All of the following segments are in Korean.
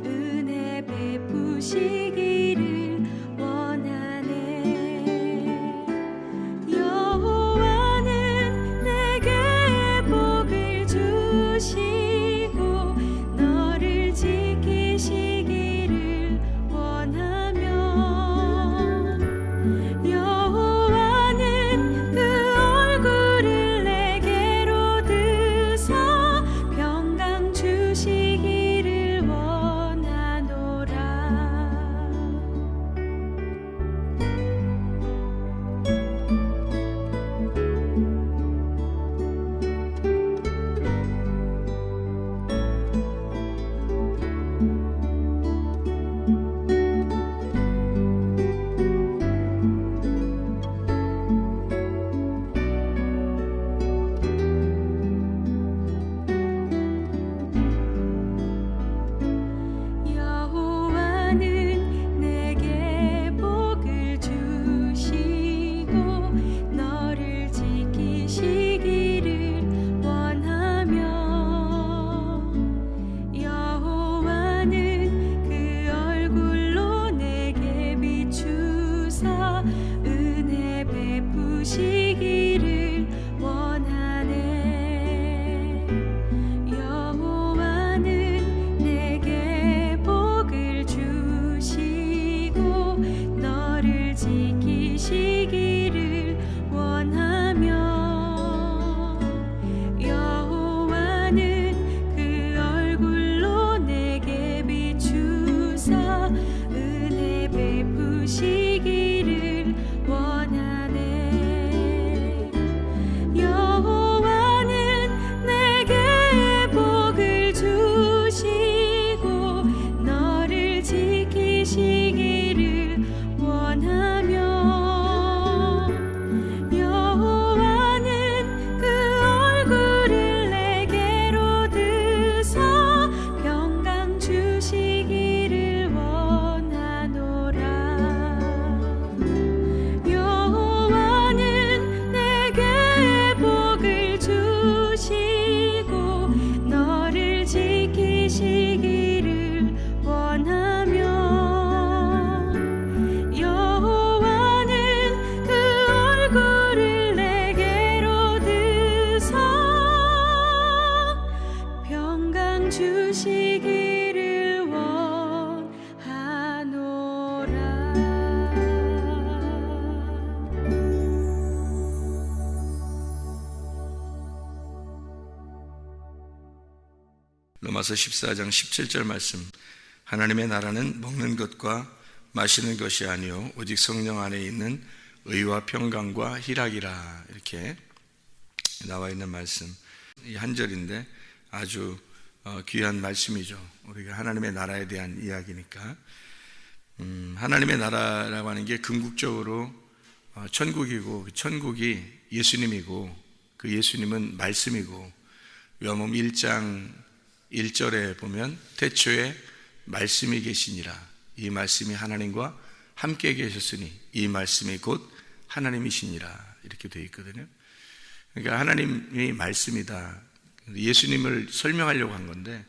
은혜 베푸시기를 원하네. 여호와는 내게 복을 주시고 너를 지키시기를 원하며, 여호와는 그 얼굴을 내게로 드사 평강 주시기를 원하노라. 여호와는 내게 복을 주시고 너를 지키시기를 원하며, 여호와는 그 얼굴로 내게 비추사 은혜 베푸시기를 원하네. 여호와는 내게 복을 주시고 너를 지키시기를 원하며, 여호와는 그 얼굴로 내게 비추사 은혜 베푸시기를 원하네. 여호와는 내게 복을 주시고 너를 지키시기를 원하며, 여호와는 그 얼굴을 내게로 드사 평강 주시기를 원하노라. 여호와는 내게 복을 주시고 너를 지키시기를 원하며, 여호와는 그 얼굴을 내게로 드사 평강 주시기를 원하노라. 로마서 14장 17절 말씀, 하나님의 나라는 먹는 것과 마시는 것이 아니요 오직 성령 안에 있는 의와 평강과 희락이라, 이렇게 나와 있는 말씀. 이 한 절인데 아주 귀한 말씀이죠. 우리가 하나님의 나라에 대한 이야기니까. 하나님의 나라라고 하는 게 궁극적으로 천국이고, 그 천국이 예수님이고, 그 예수님은 말씀이고, 요한복음 1장 1절에 보면 태초에 말씀이 계시니라, 이 말씀이 하나님과 함께 계셨으니 이 말씀이 곧 하나님이시니라, 이렇게 되어 있거든요. 그러니까 하나님이 말씀이다. 예수님을 설명하려고 한 건데,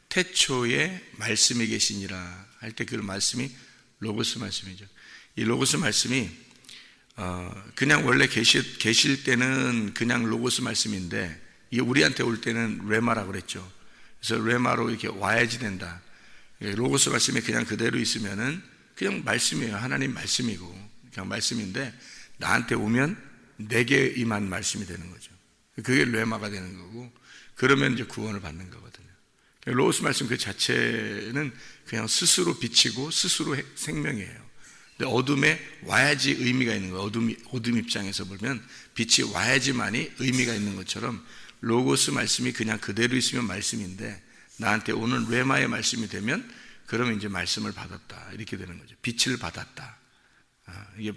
태초에 말씀이 계시니라 할 때 그 말씀이 로고스 말씀이죠. 이 로고스 말씀이 그냥 원래 계실 때는 그냥 로고스 말씀인데, 이게 우리한테 올 때는 레마라고 그랬죠. 그래서 레마로 이렇게 와야지 된다. 로고스 말씀이 그냥 그대로 있으면은 그냥 말씀이에요. 하나님 말씀이고 그냥 말씀인데, 나한테 오면 내게 임한 말씀이 되는 거죠. 그게 레마가 되는 거고, 그러면 이제 구원을 받는 거거든요. 로고스 말씀 그 자체는 그냥 스스로 빛이고 스스로 생명이에요. 근데 어둠에 와야지 의미가 있는 거예요. 어둠 입장에서 보면 빛이 와야지만이 의미가 있는 것처럼, 로고스 말씀이 그냥 그대로 있으면 말씀인데, 나한테 오는 레마의 말씀이 되면 그러면 이제 말씀을 받았다, 이렇게 되는 거죠. 빛을 받았다. 이게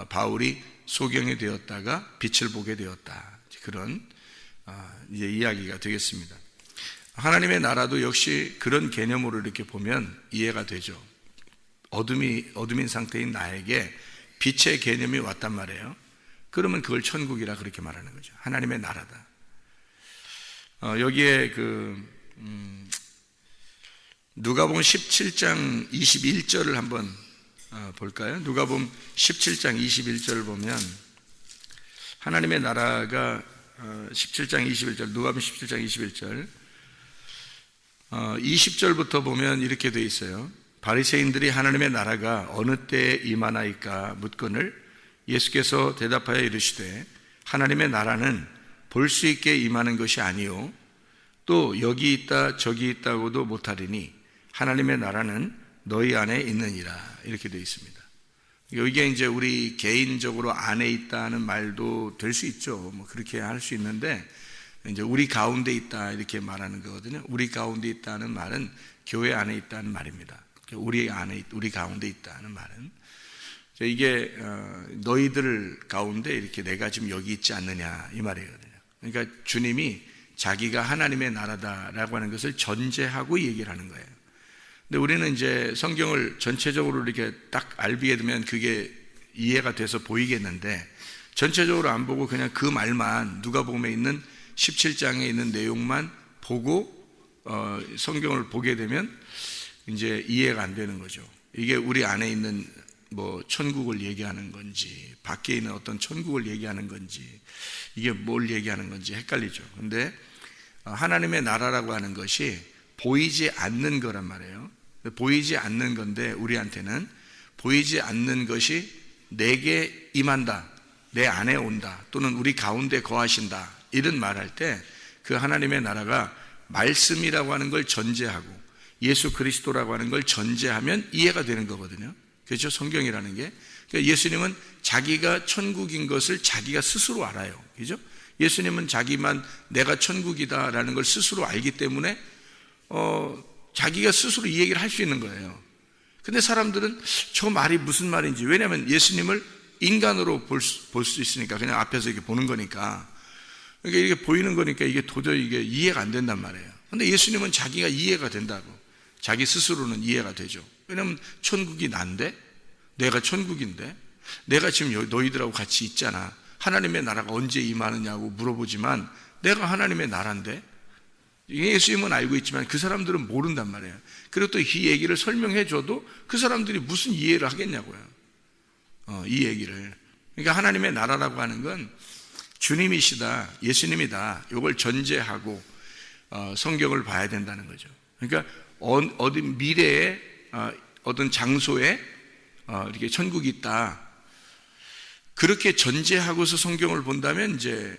바울이 소경이 되었다가 빛을 보게 되었다, 그런 이제 이야기가 되겠습니다. 하나님의 나라도 역시 그런 개념으로 이렇게 보면 이해가 되죠. 어둠인 상태인 나에게 빛의 개념이 왔단 말이에요. 그러면 그걸 천국이라 그렇게 말하는 거죠. 하나님의 나라다. 여기에 누가복음 17장 21절을 한번 볼까요? 누가복음 17장 21절을 보면 하나님의 나라가 17장 21절, 누가복음 17장 21절 20절부터 보면 이렇게 되어 있어요. 바리새인들이 하나님의 나라가 어느 때에 임하나이까 묻거늘 예수께서 대답하여 이르시되 하나님의 나라는 볼 수 있게 임하는 것이 아니요 또 여기 있다 저기 있다고도 못하리니 하나님의 나라는 너희 안에 있느니라. 이렇게 되어 있습니다. 이게 이제 우리 개인적으로 안에 있다는 말도 될 수 있죠. 뭐 그렇게 할 수 있는데 이제 우리 가운데 있다 이렇게 말하는 거거든요. 우리 가운데 있다는 말은 교회 안에 있다는 말입니다. 우리 가운데 있다는 말은 이게 너희들 가운데 이렇게 내가 지금 여기 있지 않느냐 이 말이거든요. 그러니까 주님이 자기가 하나님의 나라다라고 하는 것을 전제하고 얘기를 하는 거예요. 근데 우리는 이제 성경을 전체적으로 이렇게 딱 알게 되면 그게 이해가 돼서 보이겠는데 전체적으로 안 보고 그냥 그 말만 누가복음에 있는 17장에 있는 내용만 보고 성경을 보게 되면 이제 이해가 안 되는 거죠. 이게 우리 안에 있는 뭐 천국을 얘기하는 건지 밖에 있는 어떤 천국을 얘기하는 건지 이게 뭘 얘기하는 건지 헷갈리죠. 근데 하나님의 나라라고 하는 것이 보이지 않는 거란 말이에요. 보이지 않는 건데 우리한테는 보이지 않는 것이 내게 임한다, 내 안에 온다, 또는 우리 가운데 거하신다 이런 말할 때 그 하나님의 나라가 말씀이라고 하는 걸 전제하고 예수 그리스도라고 하는 걸 전제하면 이해가 되는 거거든요. 그렇죠? 성경이라는 게. 그러니까 예수님은 자기가 천국인 것을 자기가 스스로 알아요. 그죠? 예수님은 자기만 내가 천국이다라는 걸 스스로 알기 때문에 자기가 스스로 이 얘기를 할 수 있는 거예요. 근데 사람들은 저 말이 무슨 말인지, 왜냐하면 예수님을 인간으로 볼 수 있으니까, 그냥 앞에서 이렇게 보는 거니까, 그러니까 이게 보이는 거니까 이게 도저히 이게 이해가 안 된단 말이에요. 근데 예수님은 자기가 이해가 된다고, 자기 스스로는 이해가 되죠. 왜냐하면 천국이 난데, 내가 천국인데, 내가 지금 너희들하고 같이 있잖아. 하나님의 나라가 언제 임하느냐고 물어보지만 내가 하나님의 나라인데, 예수님은 알고 있지만 그 사람들은 모른단 말이에요. 그리고 또 이 얘기를 설명해 줘도 그 사람들이 무슨 이해를 하겠냐고요. 이 얘기를. 그러니까 하나님의 나라라고 하는 건 주님이시다, 예수님이다, 이걸 전제하고 성경을 봐야 된다는 거죠. 그러니까 어디 미래에 어떤 장소에 이렇게 천국이 있다, 그렇게 전제하고서 성경을 본다면 이제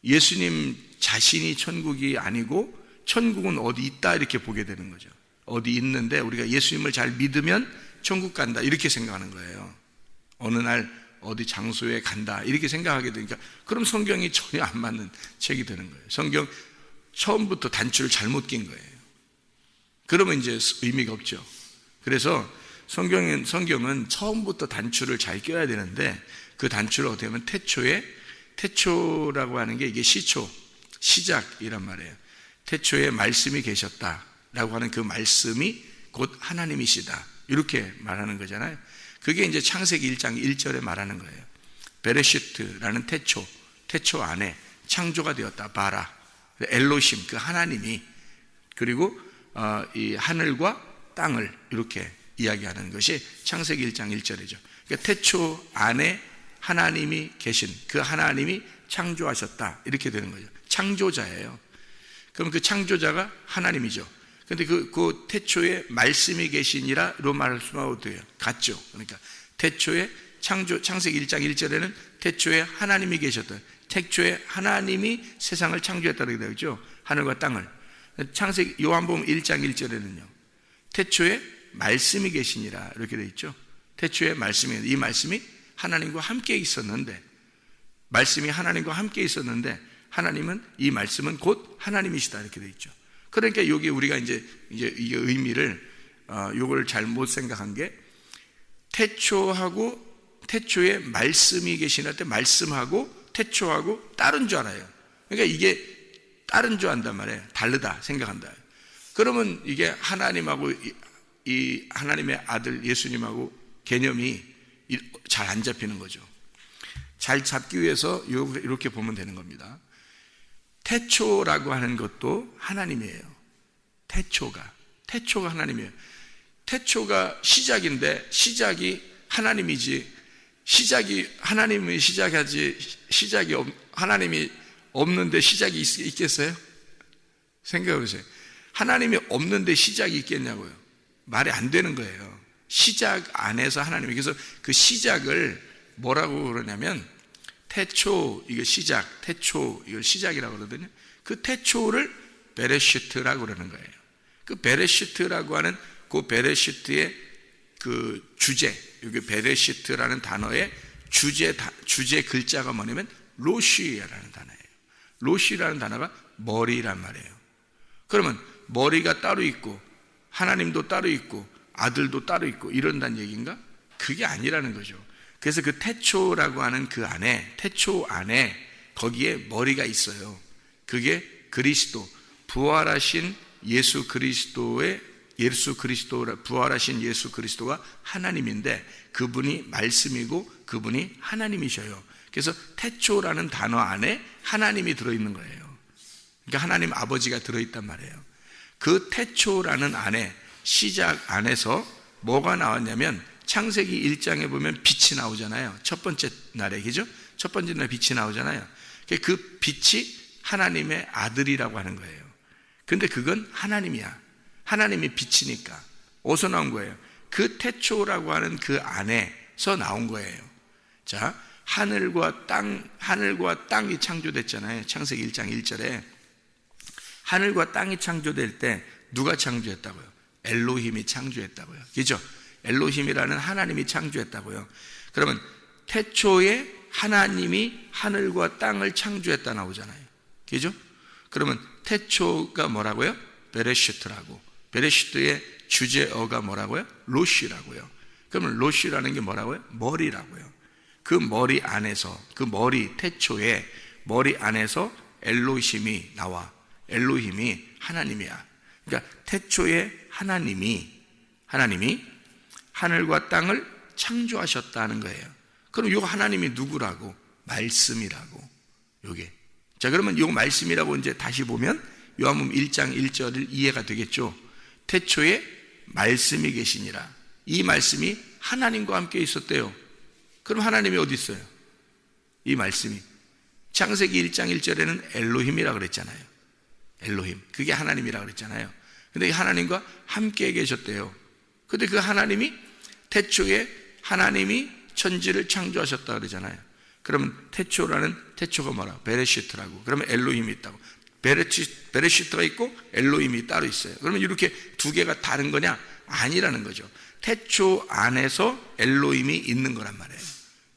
예수님 자신이 천국이 아니고 천국은 어디 있다 이렇게 보게 되는 거죠. 어디 있는데 우리가 예수님을 잘 믿으면 천국 간다 이렇게 생각하는 거예요. 어느 날 어디 장소에 간다 이렇게 생각하게 되니까, 그럼 성경이 전혀 안 맞는 책이 되는 거예요. 성경 처음부터 단추를 잘못 낀 거예요. 그러면 이제 의미가 없죠. 그래서 성경은 처음부터 단추를 잘 껴야 되는데, 그 단추를 어떻게 하면 태초라고 하는 게 이게 시초, 시작이란 말이에요. 태초에 말씀이 계셨다라고 하는 그 말씀이 곧 하나님이시다 이렇게 말하는 거잖아요. 그게 이제 창세기 1장 1절에 말하는 거예요. 베레시트라는 태초 안에 창조가 되었다. 바라, 엘로심, 그 하나님이, 그리고 이 하늘과 땅을 이렇게 이야기하는 것이 창세기 1장 1절이죠. 그러니까 태초 안에 하나님이 계신, 그 하나님이 창조하셨다 이렇게 되는 거죠. 창조자예요. 그럼 그 창조자가 하나님이죠. 근데 그 태초에 말씀이 계시니라로 말할 수가 돼요. 같죠. 그러니까 태초에 창세기 1장 1절에는 태초에 하나님이 계셨다. 태초에 하나님이 세상을 창조했다고 되어 있죠. 하늘과 땅을. 창세기 요한복음 1장 1절에는요. 태초에 말씀이 계시니라 이렇게 되어 있죠. 태초에 말씀이, 이 말씀이 하나님과 함께 있었는데, 말씀이 하나님과 함께 있었는데 하나님은, 이 말씀은 곧 하나님이시다 이렇게 되어 있죠. 그러니까 여기 우리가 이제 이 의미를 요걸 잘못 생각한 게, 태초에 말씀이 계시나 때 말씀하고 태초하고 다른 줄 알아요. 그러니까 이게 다른 줄 안단 말이에요. 다르다 생각한다. 그러면 이게 하나님하고 이 하나님의 아들 예수님하고 개념이 잘 안 잡히는 거죠. 잘 잡기 위해서 이렇게 보면 되는 겁니다. 태초라고 하는 것도 하나님이에요. 태초가 태초가 하나님이에요. 태초가 시작인데 시작이 하나님이지, 시작이 하나님이 시작하지, 하나님이 없는데 시작이 있겠어요? 생각해 보세요. 하나님이 없는데 시작이 있겠냐고요. 말이 안 되는 거예요. 시작 안에서 하나님이, 그래서 그 시작을 뭐라고 그러냐면 태초, 이거 시작, 태초, 이걸 시작이라고 그러거든요. 그 태초를 베레시트라고 그러는 거예요. 그 베레시트라고 하는 그 베레시트의 그 주제, 여기 베레시트라는 단어의 주제 글자가 뭐냐면 로시라는 단어예요. 로시라는 단어가 머리란 말이에요. 그러면 머리가 따로 있고 하나님도 따로 있고 아들도 따로 있고 이런다는 얘기인가? 그게 아니라는 거죠. 그래서 그 태초라고 하는 그 안에, 태초 안에 거기에 머리가 있어요. 그게 그리스도, 부활하신 부활하신 예수 그리스도가 하나님인데 그분이 말씀이고 그분이 하나님이셔요. 그래서 태초라는 단어 안에 하나님이 들어있는 거예요. 그러니까 하나님 아버지가 들어있단 말이에요. 그 태초라는 안에, 시작 안에서 뭐가 나왔냐면 창세기 1장에 보면 빛이 나오잖아요. 첫 번째 날에, 그죠? 첫 번째 날에 빛이 나오잖아요. 그 빛이 하나님의 아들이라고 하는 거예요. 근데 그건 하나님이야. 하나님이 빛이니까. 어디서 나온 거예요? 그 태초라고 하는 그 안에서 나온 거예요. 자, 하늘과 땅이 창조됐잖아요. 창세기 1장 1절에 하늘과 땅이 창조될 때 누가 창조했다고요? 엘로힘이 창조했다고요. 그죠? 엘로힘이라는 하나님이 창조했다고요. 그러면 태초에 하나님이 하늘과 땅을 창조했다 나오잖아요. 그죠? 그러면 태초가 뭐라고요? 베레시트라고. 베레시트의 주제어가 뭐라고요? 로시라고요. 그러면 로시라는 게 뭐라고요? 머리라고요. 그 머리 안에서, 그 머리, 태초에 머리 안에서 엘로힘이 나와. 엘로힘이 하나님이야. 그러니까 태초에 하나님이 하늘과 땅을 창조하셨다는 거예요. 그럼 이 하나님이 누구라고? 말씀이라고. 요게. 자, 그러면 이 말씀이라고 이제 다시 보면 요한복음 1장 1절을 이해가 되겠죠. 태초에 말씀이 계시니라. 이 말씀이 하나님과 함께 있었대요. 그럼 하나님이 어디 있어요? 이 말씀이. 창세기 1장 1절에는 엘로힘이라고 그랬잖아요. 엘로힘. 그게 하나님이라고 그랬잖아요. 근데 하나님과 함께 계셨대요. 근데 그 하나님이 태초에 하나님이 천지를 창조하셨다 그러잖아요. 그러면 태초가 뭐라? 베레시트라고. 그러면 엘로힘이 있다고. 베레시트가 있고 엘로힘이 따로 있어요. 그러면 이렇게 두 개가 다른 거냐? 아니라는 거죠. 태초 안에서 엘로힘이 있는 거란 말이에요.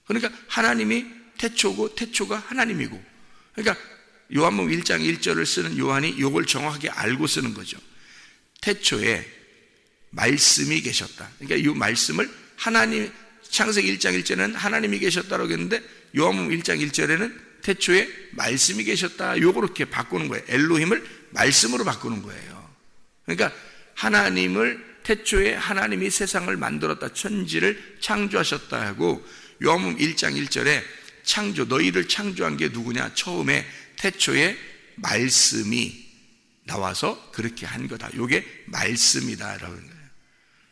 그러니까 하나님이 태초고 태초가 하나님이고. 그러니까 요한복음 1장 1절을 쓰는 요한이 이걸 정확하게 알고 쓰는 거죠. 태초에 말씀이 계셨다. 그러니까 이 말씀을 창세기 1장 1절에는 하나님이 계셨다고 했는데 요한복음 1장 1절에는 태초에 말씀이 계셨다. 요거 이렇게 바꾸는 거예요. 엘로힘을 말씀으로 바꾸는 거예요. 그러니까 태초에 하나님이 세상을 만들었다. 천지를 창조하셨다 하고 요한복음 1장 1절에 너희를 창조한 게 누구냐? 처음에 태초에 말씀이 나와서 그렇게 한 거다. 요게 말씀이다라는 거예요.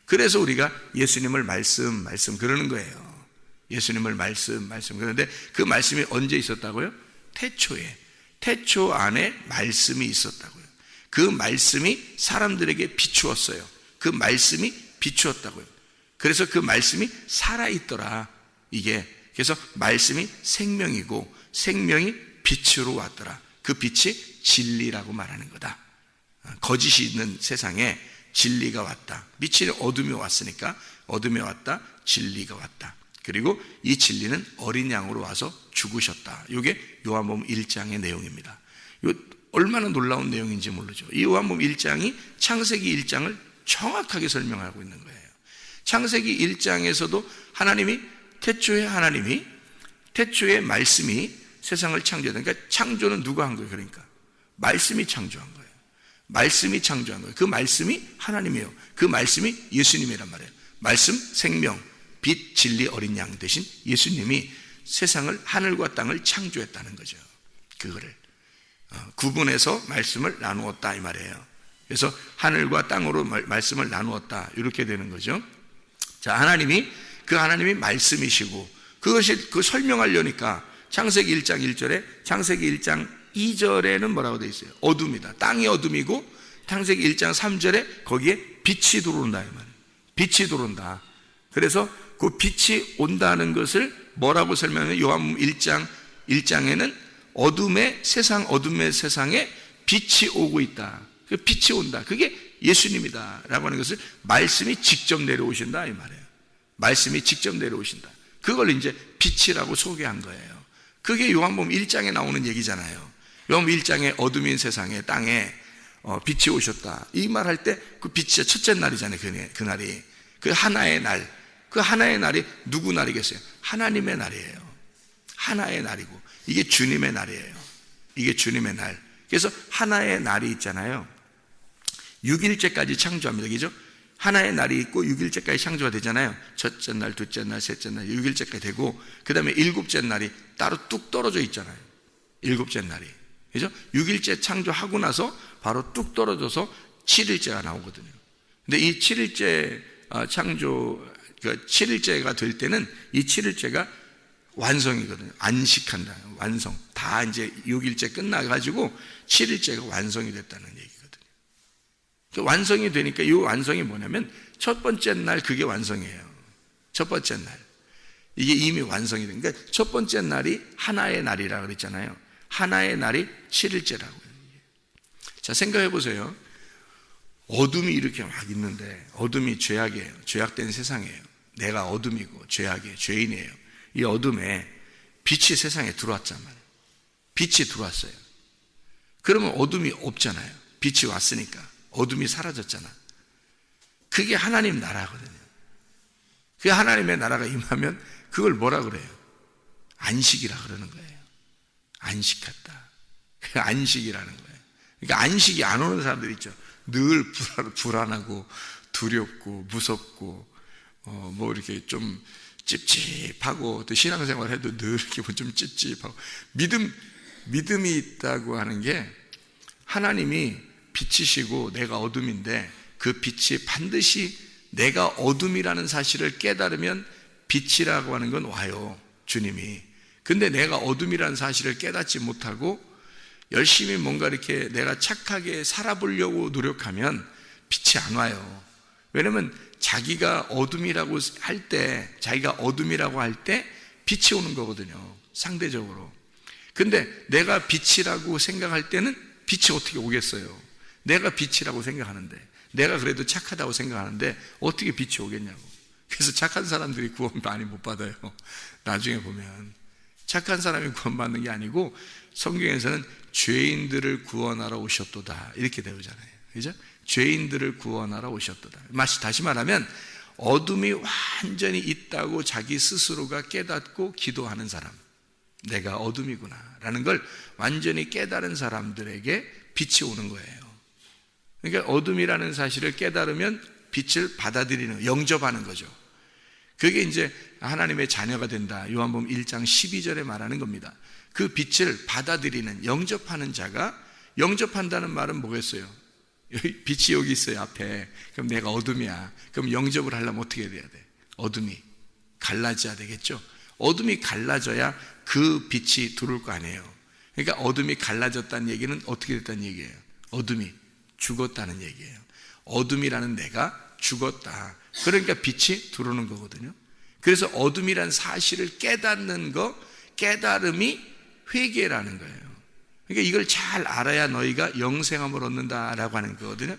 그래서 우리가 예수님을 말씀 그러는 거예요. 예수님을 말씀 그러는데 그 말씀이 언제 있었다고요? 태초에. 태초 안에 말씀이 있었다고요. 그 말씀이 사람들에게 비추었어요. 그 말씀이 비추었다고요. 그래서 그 말씀이 살아있더라. 이게. 그래서 말씀이 생명이고 생명이 빛으로 왔더라. 그 빛이 진리라고 말하는 거다. 거짓이 있는 세상에 진리가 왔다. 빛이 어둠에 왔으니까 어둠에 왔다. 진리가 왔다. 그리고 이 진리는 어린 양으로 와서 죽으셨다. 이게 요한복음 1장의 내용입니다. 이 얼마나 놀라운 내용인지 모르죠. 이 요한복음 1장이 창세기 1장을 정확하게 설명하고 있는 거예요. 창세기 1장에서도 태초에 말씀이 세상을 창조했다. 그러니까 창조는 누가 한 거예요? 그러니까 말씀이 창조한 거예요. 말씀이 창조한 거예요. 그 말씀이 하나님이에요. 그 말씀이 예수님이란 말이에요. 말씀, 생명, 빛, 진리, 어린 양 대신 예수님이 세상을, 하늘과 땅을 창조했다는 거죠. 그거를 구분해서 말씀을 나누었다 이 말이에요. 그래서 하늘과 땅으로 말씀을 나누었다. 이렇게 되는 거죠. 자, 하나님이 말씀이시고, 그 설명하려니까 창세기 1장 1절에, 창세기 1장 2절에는 뭐라고 되어 있어요? 어둠이다. 땅이 어둠이고, 창세기 1장 3절에 거기에 빛이 들어온다. 이 말이에요. 빛이 들어온다. 그래서 그 빛이 온다는 것을 뭐라고 설명하면, 요한복음 1장에는 어둠의 세상에 빛이 오고 있다. 그 빛이 온다. 그게 예수님이다. 라고 하는 것을 말씀이 직접 내려오신다. 이 말이에요. 말씀이 직접 내려오신다. 그걸 이제 빛이라고 소개한 거예요. 그게 요한복음 1장에 나오는 얘기잖아요. 요한복음 1장에 어둠인 세상에, 땅에 빛이 오셨다. 이 말할 때 그 빛이 첫째 날이잖아요. 그날이. 그 하나의 날. 그 하나의 날이 누구 날이겠어요? 하나님의 날이에요. 하나의 날이고, 이게 주님의 날이에요. 이게 주님의 날. 그래서 하나의 날이 있잖아요. 6일째까지 창조합니다. 그죠? 하나의 날이 있고 6일째까지 창조가 되잖아요. 첫째 날, 둘째 날, 셋째 날, 6일째까지 되고, 그 다음에 7째 날이 따로 뚝 떨어져 있잖아요. 7째 날이. 그죠? 6일째 창조하고 나서 바로 뚝 떨어져서 7일째가 나오거든요. 근데 이 7일째 그 7일째가 될 때는 이 7일째가 완성이거든요. 안식한다. 완성. 다 이제 6일째 끝나가지고 7일째가 완성이 됐다는 얘기거든요. 그 완성이 되니까 이 완성이 뭐냐면, 첫 번째 날 그게 완성이에요. 첫 번째 날. 이게 이미 완성이 된. 그러니까 첫 번째 날이 하나의 날이라고 그랬잖아요. 하나의 날이 7일째라고요. 자, 생각해 보세요. 어둠이 이렇게 막 있는데, 어둠이 죄악이에요. 죄악된 세상이에요. 내가 어둠이고 죄악이에요. 죄인이에요. 이 어둠에 빛이 세상에 들어왔잖아요. 빛이 들어왔어요. 그러면 어둠이 없잖아요. 빛이 왔으니까 어둠이 사라졌잖아. 그게 하나님 나라거든요. 그 하나님의 나라가 임하면 그걸 뭐라 그래요? 안식이라 그러는 거예요. 안식했다. 그게 안식이라는 거예요. 그러니까 안식이 안 오는 사람들 있죠. 늘 불안하고 두렵고 무섭고 뭐 이렇게 좀 찝찝하고, 또 신앙생활 해도 늘 이렇게 좀 찝찝하고. 믿음이 있다고 하는 게, 하나님이 빛이시고 내가 어둠인데, 그 빛이 반드시 내가 어둠이라는 사실을 깨달으면 빛이라고 하는 건 와요, 주님이. 근데 내가 어둠이라는 사실을 깨닫지 못하고 열심히 뭔가 이렇게 내가 착하게 살아보려고 노력하면 빛이 안 와요. 왜냐면 자기가 어둠이라고 할 때 빛이 오는 거거든요, 상대적으로. 근데 내가 빛이라고 생각할 때는 빛이 어떻게 오겠어요? 내가 빛이라고 생각하는데, 내가 그래도 착하다고 생각하는데 어떻게 빛이 오겠냐고. 그래서 착한 사람들이 구원 많이 못 받아요. 나중에 보면 착한 사람이 구원받는 게 아니고, 성경에서는 죄인들을 구원하러 오셨도다 이렇게 배우잖아요. 그죠? 죄인들을 구원하러 오셨도다. 다시 말하면 어둠이 완전히 있다고 자기 스스로가 깨닫고 기도하는 사람, 내가 어둠이구나 라는 걸 완전히 깨달은 사람들에게 빛이 오는 거예요. 그러니까 어둠이라는 사실을 깨달으면 빛을 받아들이는, 영접하는 거죠. 그게 이제 하나님의 자녀가 된다. 요한복음 1장 12절에 말하는 겁니다. 그 빛을 받아들이는, 영접하는 자가, 영접한다는 말은 뭐겠어요? 빛이 여기 있어요, 앞에. 그럼 내가 어둠이야. 그럼 영접을 하려면 어떻게 돼야 돼? 어둠이 갈라져야 되겠죠? 어둠이 갈라져야 그 빛이 들어올 거 아니에요. 그러니까 어둠이 갈라졌다는 얘기는 어떻게 됐다는 얘기예요? 어둠이 죽었다는 얘기예요. 어둠이라는 내가 죽었다. 그러니까 빛이 들어오는 거거든요. 그래서 어둠이란 사실을 깨닫는 거, 깨달음이 회개라는 거예요. 그러니까 이걸 잘 알아야 너희가 영생함을 얻는다라고 하는 거거든요.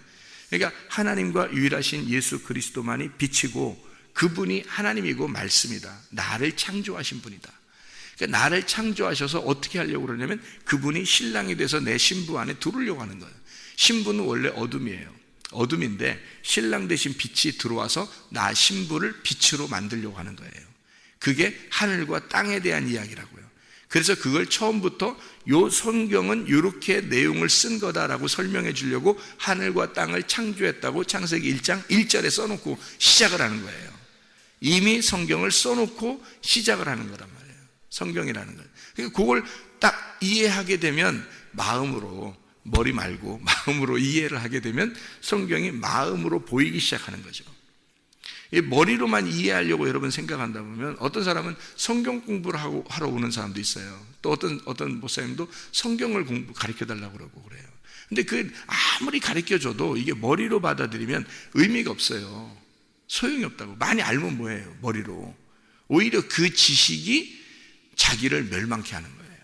그러니까 하나님과 유일하신 예수 그리스도만이 빛이고, 그분이 하나님이고 말씀이다. 나를 창조하신 분이다. 그러니까 나를 창조하셔서 어떻게 하려고 그러냐면, 그분이 신랑이 돼서 내 신부 안에 들어오려고 하는 거예요. 신부는 원래 어둠이에요. 어둠인데 신랑 대신 빛이 들어와서 나 신부를 빛으로 만들려고 하는 거예요. 그게 하늘과 땅에 대한 이야기라고요. 그래서 그걸 처음부터 요 성경은 이렇게 내용을 쓴 거다라고 설명해 주려고 하늘과 땅을 창조했다고 창세기 1장 1절에 써놓고 시작을 하는 거예요. 이미 성경을 써놓고 시작을 하는 거란 말이에요. 성경이라는 걸. 그러니까 그걸 딱 이해하게 되면 마음으로 머리 말고 마음으로 이해를 하게 되면 성경이 마음으로 보이기 시작하는 거죠. 이 머리로만 이해하려고 여러분 생각한다 보면 어떤 사람은 성경 공부를 하러 오는 사람도 있어요. 또 어떤 목사님도 성경을 가르쳐 달라고 그러고 그래요. 근데 그 아무리 가르쳐 줘도 이게 머리로 받아들이면 의미가 없어요. 소용이 없다고. 많이 알면 뭐예요? 머리로. 오히려 그 지식이 자기를 멸망케 하는 거예요.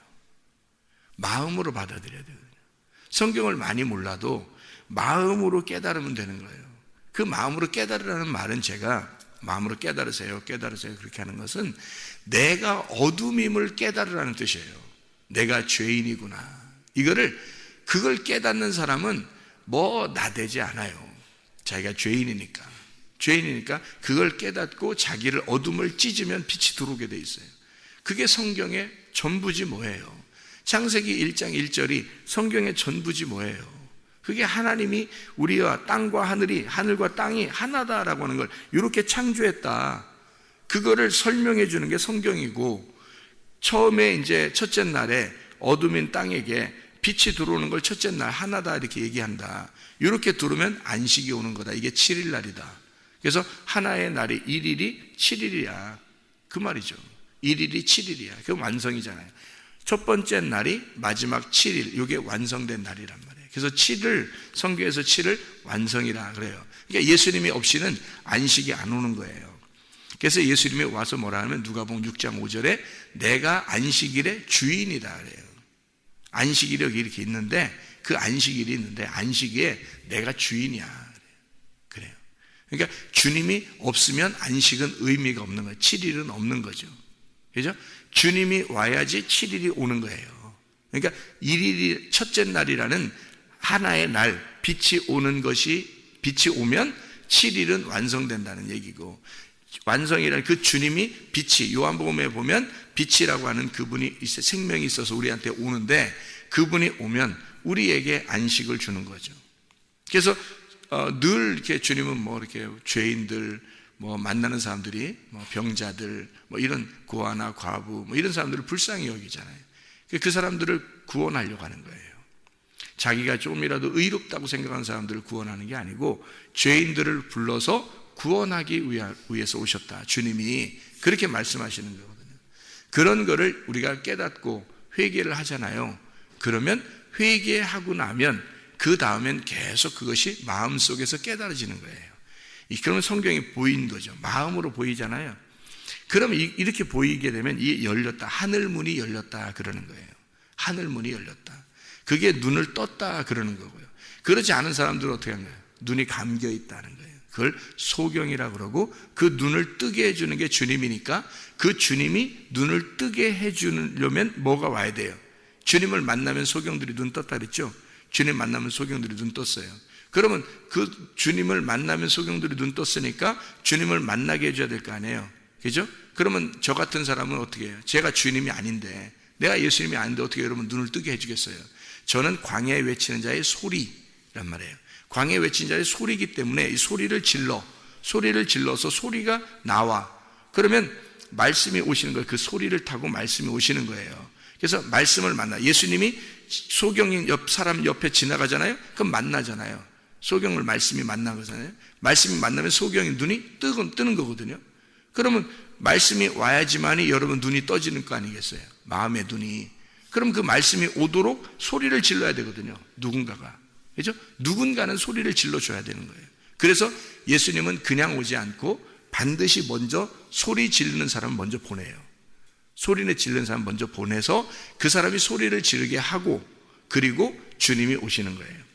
마음으로 받아들여야 되거든요. 성경을 많이 몰라도 마음으로 깨달으면 되는 거예요. 그 마음으로 깨달으라는 말은 제가 마음으로 깨달으세요 그렇게 하는 것은 내가 어둠임을 깨달으라는 뜻이에요. 내가 죄인이구나. 그걸 깨닫는 사람은 뭐 나대지 않아요. 자기가 죄인이니까 그걸 깨닫고 자기를 어둠을 찢으면 빛이 들어오게 돼 있어요. 그게 성경의 전부지 뭐예요. 창세기 1장 1절이 성경의 전부지 뭐예요. 그게 하나님이 우리와 땅과 하늘과 땅이 하나다라고 하는 걸 이렇게 창조했다. 그거를 설명해 주는 게 성경이고, 처음에 이제 첫째 날에 어둠인 땅에게 빛이 들어오는 걸 첫째 날 하나다 이렇게 얘기한다. 이렇게 들으면 안식이 오는 거다. 이게 7일 날이다. 그래서 하나의 날이 1일이 7일이야. 그 말이죠. 1일이 7일이야. 그게 완성이잖아요. 첫 번째 날이 마지막 7일, 이게 완성된 날이란 말이에요. 그래서 7을, 성경에서 7을 완성이라 그래요. 그러니까 예수님이 없이는 안식이 안 오는 거예요. 그래서 예수님이 와서 뭐라 하면 누가복음 6장 5절에 내가 안식일의 주인이다 그래요. 안식일이 이렇게 있는데, 그 안식일이 있는데 안식일에 내가 주인이야 그래요. 그러니까 주님이 없으면 안식은 의미가 없는 거예요. 7일은 없는 거죠. 그죠? 주님이 와야지 7일이 오는 거예요. 그러니까 1일이 첫째 날이라는 하나의 날, 빛이 오는 것이, 빛이 오면 7일은 완성된다는 얘기고, 완성이라는 그 주님이 빛이, 요한복음에 보면 빛이라고 하는 그분이 생명이 있어서 우리한테 오는데, 그분이 오면 우리에게 안식을 주는 거죠. 그래서 늘 이렇게 주님은 뭐 이렇게 죄인들, 뭐 만나는 사람들이 뭐 병자들, 뭐 이런 고아나 과부, 뭐 이런 사람들을 불쌍히 여기잖아요. 그 사람들을 구원하려고 하는 거예요. 자기가 조금이라도 의롭다고 생각하는 사람들을 구원하는 게 아니고 죄인들을 불러서 구원하기 위해서 오셨다. 주님이 그렇게 말씀하시는 거거든요. 그런 거를 우리가 깨닫고 회개를 하잖아요. 그러면 회개하고 나면 그 다음엔 계속 그것이 마음속에서 깨달아지는 거예요. 그러면 성경이 보인 거죠. 마음으로 보이잖아요. 그러면 이렇게 보이게 되면 이 열렸다, 하늘문이 열렸다 그러는 거예요. 하늘문이 열렸다. 그게 눈을 떴다 그러는 거고요. 그렇지 않은 사람들은 어떻게 하는 거예요? 눈이 감겨 있다는 거예요. 그걸 소경이라고 그러고, 그 눈을 뜨게 해주는 게 주님이니까 그 주님이 눈을 뜨게 해주려면 뭐가 와야 돼요? 주님을 만나면 소경들이 눈 떴다 그랬죠? 주님 만나면 소경들이 눈 떴어요. 그러면 그 주님을 만나면 소경들이 눈 떴으니까 주님을 만나게 해줘야 될 거 아니에요. 그죠? 그러면 저 같은 사람은 어떻게 해요? 제가 주님이 아닌데, 내가 예수님이 아닌데 어떻게 여러분 눈을 뜨게 해주겠어요? 저는 광야에 외치는 자의 소리란 말이에요. 광야에 외치는 자의 소리이기 때문에 이 소리를 질러서 소리가 나와. 그러면 말씀이 오시는 거예요. 그 소리를 타고 말씀이 오시는 거예요. 그래서 말씀을 만나. 예수님이 소경인 사람 옆에 지나가잖아요. 그럼 만나잖아요. 소경을 말씀이 만나거든요. 말씀이 만나면 소경이 눈이 뜨는 거거든요. 그러면 말씀이 와야지만이 여러분 눈이 떠지는 거 아니겠어요? 마음의 눈이. 그럼 그 말씀이 오도록 소리를 질러야 되거든요. 누군가가. 그죠? 누군가는 소리를 질러줘야 되는 거예요. 그래서 예수님은 그냥 오지 않고 반드시 먼저 소리 지르는 사람 먼저 보내요. 소리를 지르는 사람 먼저 보내서 그 사람이 소리를 지르게 하고, 그리고 주님이 오시는 거예요.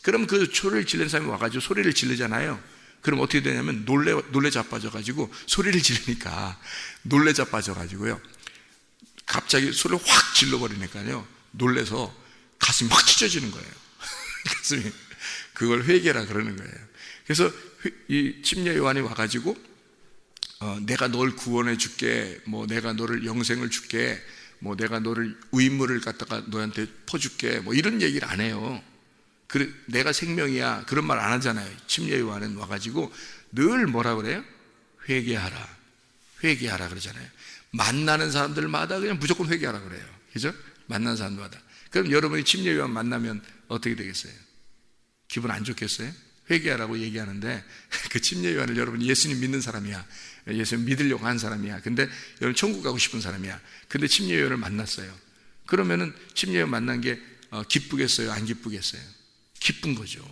그럼 그 소리를 지르는 사람이 와가지고 소리를 지르잖아요. 그럼 어떻게 되냐면 놀래 자빠져가지고, 소리를 지르니까 놀래 자빠져가지고요, 갑자기 소리를 확 질러버리니까요, 놀래서 가슴이 확 찢어지는 거예요. 가슴이. 그걸 회개라 그러는 거예요. 그래서 이 침례 요한이 와가지고 내가 널 구원해 줄게, 뭐 내가 너를 영생을 줄게, 뭐 내가 너를 의무를 갖다가 너한테 퍼줄게, 뭐 이런 얘기를 안 해요. 내가 생명이야, 그런 말 안 하잖아요. 침례 요한은 와가지고 늘 뭐라 그래요? 회개하라 그러잖아요. 만나는 사람들마다 그냥 무조건 회개하라 그래요. 그죠? 만나는 사람들마다. 그럼 여러분이 침례 요한 만나면 어떻게 되겠어요? 기분 안 좋겠어요? 회개하라고 얘기하는데 그 침례 요한을 여러분이 예수님 믿는 사람이야, 예수님 믿으려고 한 사람이야, 근데 여러분 천국 가고 싶은 사람이야, 근데 침례 요한을 만났어요. 그러면은 침례 요한 만난 게 기쁘겠어요? 안 기쁘겠어요? 기쁜 거죠.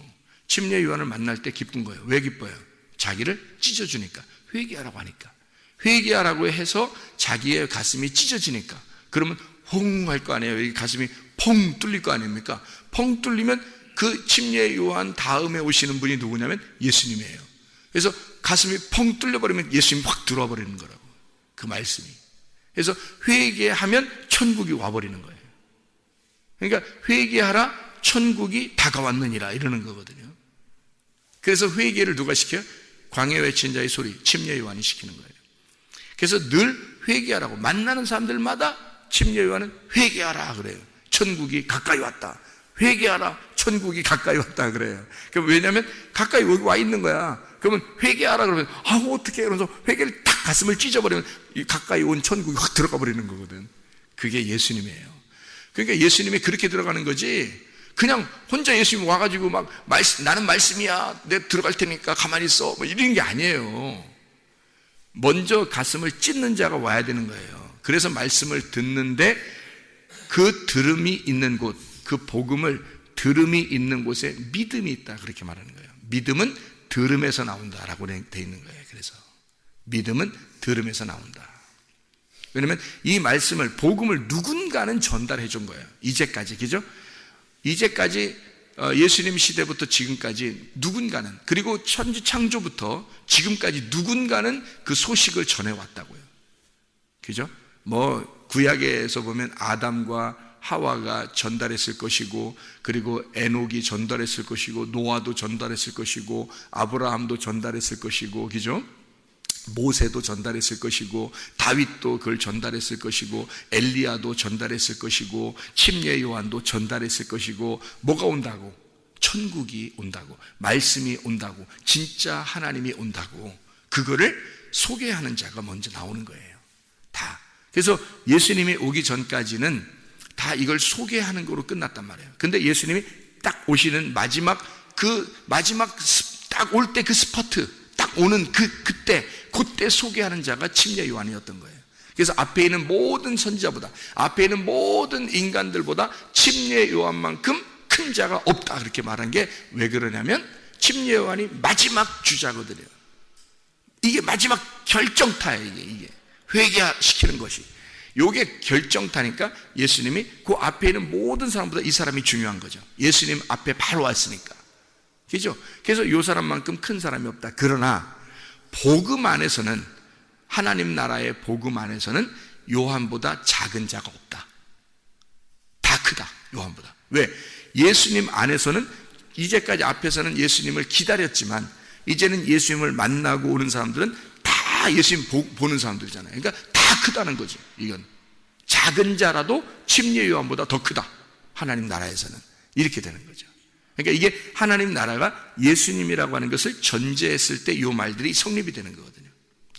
침례 요한을 만날 때 기쁜 거예요. 왜 기뻐요? 자기를 찢어주니까, 회개하라고 하니까. 회개하라고 해서 자기의 가슴이 찢어지니까. 그러면 홍 할 거 아니에요. 이 가슴이 펑 뚫릴 거 아닙니까? 펑 뚫리면 그 침례 요한 다음에 오시는 분이 누구냐면 예수님이에요. 그래서 가슴이 펑 뚫려버리면 예수님이 확 들어와 버리는 거라고, 그 말씀이. 그래서 회개하면 천국이 와버리는 거예요. 그러니까 회개하라, 천국이 다가왔느니라 이러는 거거든요. 그래서 회개를 누가 시켜요? 광야 외친 자의 소리, 침례 요한이 시키는 거예요. 그래서 늘 회개하라고, 만나는 사람들마다 침례 요한은 회개하라 그래요. 천국이 가까이 왔다. 회개하라, 천국이 가까이 왔다 그래요. 왜냐하면 가까이 와 있는 거야. 그러면 회개하라 그러면 어떻게, 그러면서 회개를 탁 가슴을 찢어버리면 가까이 온 천국이 확 들어가 버리는 거거든. 그게 예수님이에요. 그러니까 예수님이 그렇게 들어가는 거지, 그냥 혼자 예수님 와가지고 막 나는 말씀이야, 내가 들어갈 테니까 가만히 있어, 뭐 이런 게 아니에요. 먼저 가슴을 찢는 자가 와야 되는 거예요. 그래서 말씀을 듣는데 그 들음이 있는 곳, 그 복음을 들음이 있는 곳에 믿음이 있다, 그렇게 말하는 거예요. 믿음은 들음에서 나온다라고 돼 있는 거예요. 그래서 믿음은 들음에서 나온다. 왜냐하면 이 말씀을, 복음을 누군가는 전달해 준 거예요. 이제까지, 그죠? 이제까지 예수님 시대부터 지금까지 누군가는, 그리고 천지 창조부터 지금까지 누군가는 그 소식을 전해왔다고요. 그죠? 구약에서 보면 아담과 하와가 전달했을 것이고, 그리고 에녹이 전달했을 것이고, 노아도 전달했을 것이고, 아브라함도 전달했을 것이고, 그죠? 모세도 전달했을 것이고, 다윗도 그걸 전달했을 것이고, 엘리야도 전달했을 것이고, 침례 요한도 전달했을 것이고, 뭐가 온다고? 천국이 온다고, 말씀이 온다고, 진짜 하나님이 온다고, 그거를 소개하는 자가 먼저 나오는 거예요. 다. 그래서 예수님이 오기 전까지는 다 이걸 소개하는 거로 끝났단 말이에요. 근데 예수님이 딱 오시는 마지막 딱 올 때 그 스포트, 딱 오는 그때 소개하는 자가 침례 요한이었던 거예요. 그래서 앞에 있는 모든 선지자보다, 앞에 있는 모든 인간들보다 침례 요한만큼 큰 자가 없다, 그렇게 말한 게 왜 그러냐면 침례 요한이 마지막 주자거든요. 이게 마지막 결정타예요. 이게 회개시키는 것이, 요게 결정타니까 예수님이 그 앞에 있는 모든 사람보다 이 사람이 중요한 거죠. 예수님 앞에 바로 왔으니까. 그죠? 그래서 요 사람만큼 큰 사람이 없다. 그러나 복음 안에서는, 하나님 나라의 복음 안에서는 요한보다 작은 자가 없다. 다 크다, 요한보다. 왜? 예수님 안에서는, 이제까지 앞에서는 예수님을 기다렸지만 이제는 예수님을 만나고 오는 사람들은 다 예수님 보는 사람들이잖아요. 그러니까 다 크다는 거지. 이건 작은 자라도 침례 요한보다 더 크다, 하나님 나라에서는. 이렇게 되는 거죠. 그러니까 이게 하나님 나라가 예수님이라고 하는 것을 전제했을 때 이 말들이 성립이 되는 거거든요.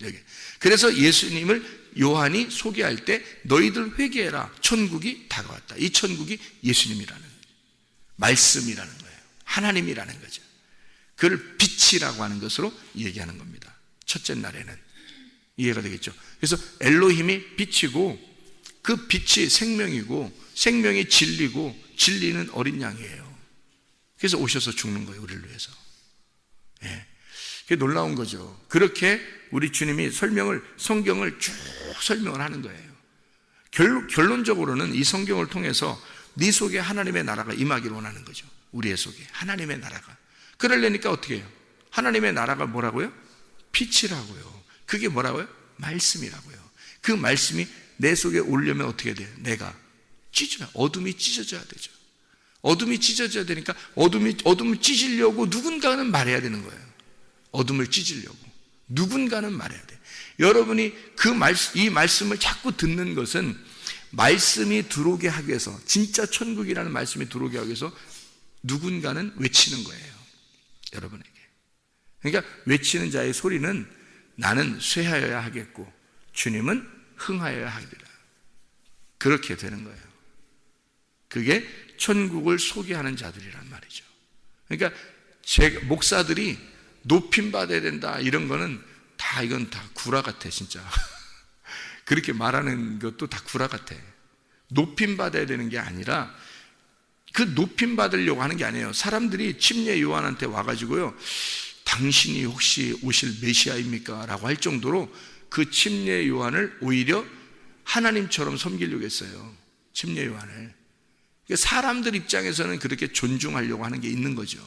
여기. 그래서 예수님을 요한이 소개할 때 너희들 회개해라, 천국이 다가왔다. 이 천국이 예수님이라는 거예요. 말씀이라는 거예요. 하나님이라는 거죠. 그걸 빛이라고 하는 것으로 얘기하는 겁니다. 첫째 날에는. 이해가 되겠죠? 그래서 엘로힘이 빛이고, 그 빛이 생명이고, 생명이 진리고, 진리는 어린 양이에요. 그래서 오셔서 죽는 거예요, 우리를 위해서. 예. 그게 놀라운 거죠. 그렇게 우리 주님이 성경을 쭉 설명을 하는 거예요. 결론적으로는 이 성경을 통해서 네 속에 하나님의 나라가 임하기를 원하는 거죠. 우리의 속에 하나님의 나라가. 그러려니까 어떻게 해요? 하나님의 나라가 뭐라고요? 빛이라고요. 그게 뭐라고요? 말씀이라고요. 그 말씀이 내 속에 오려면 어떻게 돼요? 내가 어둠이 찢어져야 되죠. 어둠이 찢어져야 되니까 어둠을 찢으려고 누군가는 말해야 되는 거예요. 어둠을 찢으려고 누군가는 말해야 돼. 여러분이 이 말씀을 자꾸 듣는 것은 말씀이 들어오게 하기 위해서, 진짜 천국이라는 말씀이 들어오게 하기 위해서 누군가는 외치는 거예요, 여러분에게. 그러니까 외치는 자의 소리는 나는 쇠하여야 하겠고 주님은 흥하여야 하리라. 그렇게 되는 거예요. 그게 천국을 소개하는 자들이란 말이죠. 그러니까 목사들이 높임받아야 된다 이런 거는 이건 다 구라 같아 진짜. 그렇게 말하는 것도 다 구라 같아. 높임받아야 되는 게 아니라 그 높임받으려고 하는 게 아니에요. 사람들이 침례 요한한테 와가지고요, 당신이 혹시 오실 메시아입니까? 라고 할 정도로 그 침례 요한을 오히려 하나님처럼 섬기려고 했어요. 침례 요한을. 사람들 입장에서는 그렇게 존중하려고 하는 게 있는 거죠.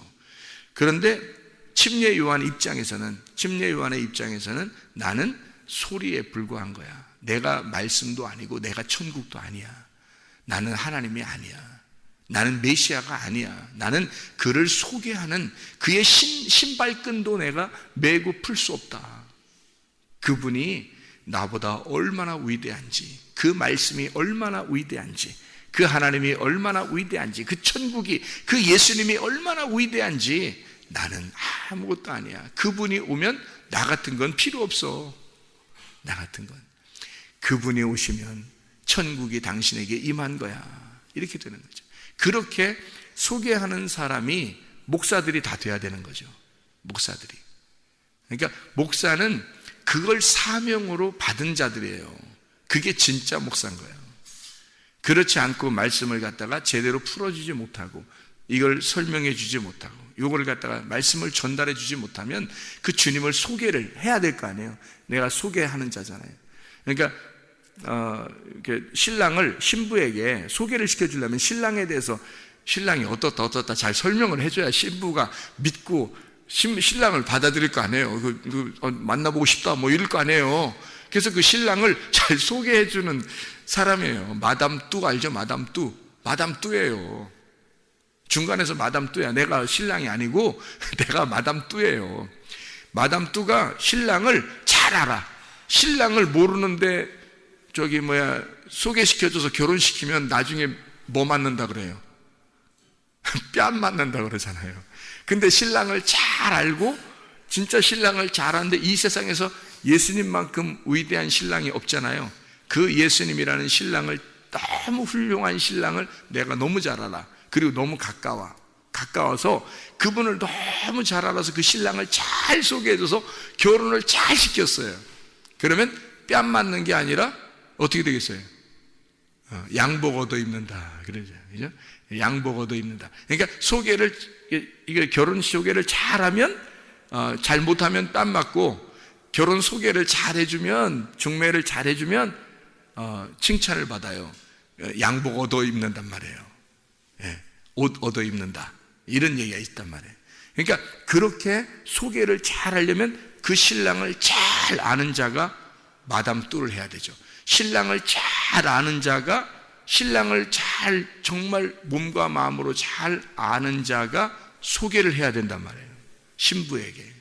그런데 침례 요한 입장에서는, 침례 요한의 입장에서는 나는 소리에 불과한 거야. 내가 말씀도 아니고 내가 천국도 아니야. 나는 하나님이 아니야. 나는 메시아가 아니야. 나는 그를 소개하는 그의 신발끈도 내가 메고 풀 수 없다. 그분이 나보다 얼마나 위대한지, 그 말씀이 얼마나 위대한지, 그 하나님이 얼마나 위대한지, 그 천국이, 그 예수님이 얼마나 위대한지 나는 아무것도 아니야. 그분이 오면 나 같은 건 필요 없어. 나 같은 건. 그분이 오시면 천국이 당신에게 임한 거야. 이렇게 되는 거죠. 그렇게 소개하는 사람이 목사들이 다 돼야 되는 거죠. 목사들이. 그러니까 목사는 그걸 사명으로 받은 자들이에요. 그게 진짜 목사인 거예요. 그렇지 않고 말씀을 갖다가 제대로 풀어주지 못하고 이걸 설명해 주지 못하고 이걸 갖다가 말씀을 전달해 주지 못하면 그 주님을 소개를 해야 될 거 아니에요. 내가 소개하는 자잖아요. 그러니까 신랑을 신부에게 소개를 시켜주려면 신랑에 대해서 신랑이 어떻다 잘 설명을 해줘야 신부가 믿고 신랑을 받아들일 거 아니에요. 만나보고 싶다 뭐 이럴 거 아니에요. 그래서 그 신랑을 잘 소개해주는 사람이에요. 마담 뚜 알죠? 마담 뚜. 마담 뚜예요. 중간에서 마담 뚜야. 내가 신랑이 아니고 내가 마담 뚜예요. 마담 뚜가 신랑을 잘 알아. 신랑을 모르는데 소개시켜줘서 결혼시키면 나중에 뭐 맞는다 그래요? 뺨 맞는다 그러잖아요. 근데 신랑을 잘 알고 진짜 신랑을 잘 아는데 이 세상에서 예수님만큼 위대한 신랑이 없잖아요. 그 예수님이라는 신랑을, 너무 훌륭한 신랑을 내가 너무 잘 알아. 그리고 너무 가까워서 그분을 너무 잘 알아서 그 신랑을 잘 소개해줘서 결혼을 잘 시켰어요. 그러면 뺨 맞는 게 아니라 어떻게 되겠어요? 양복 얻어 입는다. 그러죠. 그죠? 양복 얻어 입는다. 그러니까 결혼 소개를 잘하면, 잘못하면 뺨 맞고, 결혼 소개를 잘 해주면, 중매를 잘 해주면, 칭찬을 받아요. 양복 얻어 입는단 말이에요. 예, 옷 얻어 입는다. 이런 얘기가 있단 말이에요. 그러니까 그렇게 소개를 잘 하려면 그 신랑을 잘 아는 자가 마담 뚜를 해야 되죠. 신랑을 잘 아는 자가, 신랑을 잘 정말 몸과 마음으로 잘 아는 자가 소개를 해야 된단 말이에요. 신부에게.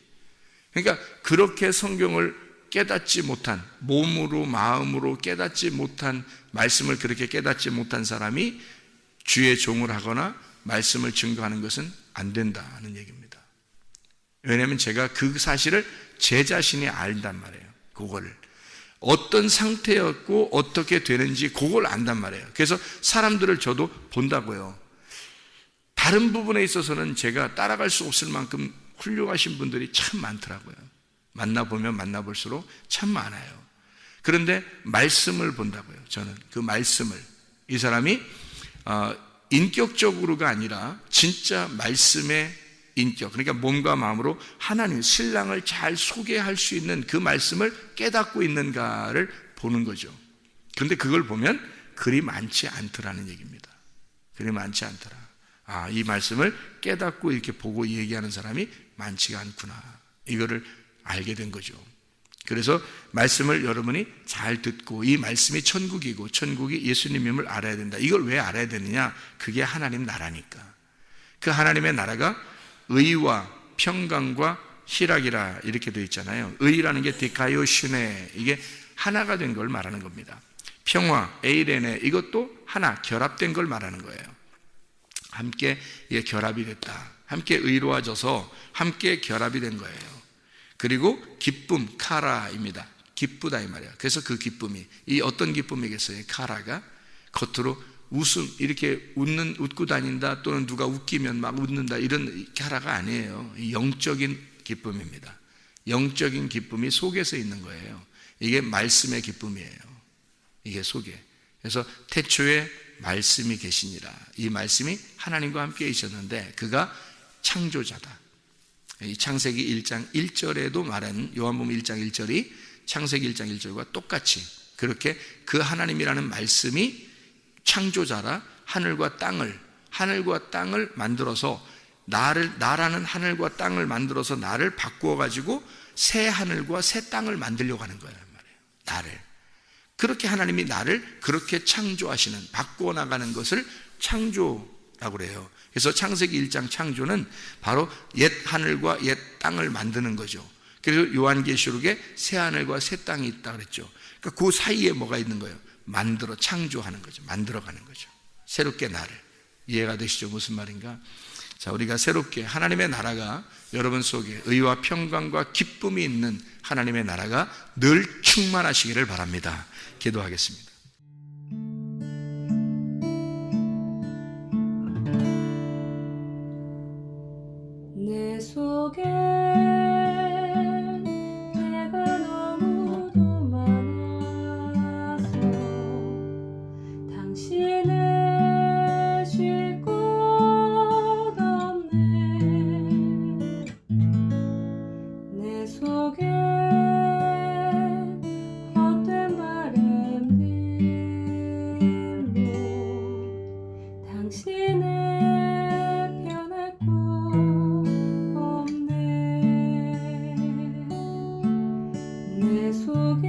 그러니까 그렇게 성경을 깨닫지 못한, 몸으로 마음으로 깨닫지 못한, 말씀을 그렇게 깨닫지 못한 사람이 주의 종을 하거나 말씀을 증거하는 것은 안 된다는 얘기입니다. 왜냐하면 제가 그 사실을 제 자신이 알단 말이에요. 그거를 어떤 상태였고 어떻게 되는지 그걸 안단 말이에요. 그래서 사람들을 저도 본다고요. 다른 부분에 있어서는 제가 따라갈 수 없을 만큼 훌륭하신 분들이 참 많더라고요. 만나보면 만나볼수록 참 많아요. 그런데 말씀을 본다고요. 저는 그 말씀을, 이 사람이 인격적으로가 아니라 진짜 말씀의 인격, 그러니까 몸과 마음으로 하나님, 신랑을 잘 소개할 수 있는 그 말씀을 깨닫고 있는가를 보는 거죠. 그런데 그걸 보면 그리 많지 않더라는 얘기입니다. 그리 많지 않더라. 이 말씀을 깨닫고 이렇게 보고 얘기하는 사람이 많지가 않구나. 이거를 알게 된 거죠. 그래서 말씀을 여러분이 잘 듣고 이 말씀이 천국이고 천국이 예수님임을 알아야 된다. 이걸 왜 알아야 되느냐? 그게 하나님 나라니까. 그 하나님의 나라가 의와 평강과 희락이라 이렇게 되어 있잖아요. 의라는 게 디카이오슈네, 이게 하나가 된 걸 말하는 겁니다. 평화, 에이레네, 이것도 하나, 결합된 걸 말하는 거예요. 함께 결합이 됐다. 함께 의로워져서 함께 결합이 된 거예요. 그리고 기쁨, 카라입니다. 기쁘다 이 말이에요. 그래서 그 기쁨이, 이 어떤 기쁨이겠어요? 카라가 겉으로 이렇게 웃고 다닌다, 또는 누가 웃기면 막 웃는다, 이런 하라가 아니에요. 영적인 기쁨입니다. 영적인 기쁨이 속에서 있는 거예요. 이게 말씀의 기쁨이에요. 이게 속에. 그래서 태초에 말씀이 계시니라. 이 말씀이 하나님과 함께 있었는데 그가 창조자다. 이 창세기 1장 1절에도 말하는, 요한복음 1장 1절이 창세기 1장 1절과 똑같이 그렇게 그 하나님이라는 말씀이 창조자라 하늘과 땅을 만들어서 나라는 하늘과 땅을 만들어서 나를 바꾸어 가지고 새 하늘과 새 땅을 만들려고 하는 거란 말이에요. 나를. 그렇게 하나님이 나를 그렇게 창조하시는, 바꾸어 나가는 것을 창조라고 그래요. 그래서 창세기 1장 창조는 바로 옛 하늘과 옛 땅을 만드는 거죠. 그래서 요한계시록에 새 하늘과 새 땅이 있다 그랬죠. 그러니까 그 사이에 뭐가 있는 거예요? 창조하는 거죠. 만들어가는 거죠. 새롭게 나를. 이해가 되시죠? 무슨 말인가? 자, 우리가 새롭게 하나님의 나라가 여러분 속에 의와 평강과 기쁨이 있는 하나님의 나라가 늘 충만하시기를 바랍니다. 기도하겠습니다. 내 속에 내가 너무도 많아서 당신을 쉴 곳 없네. 내 속에 헛된 바램들로 당신을 변할 곳 없네. 내 속에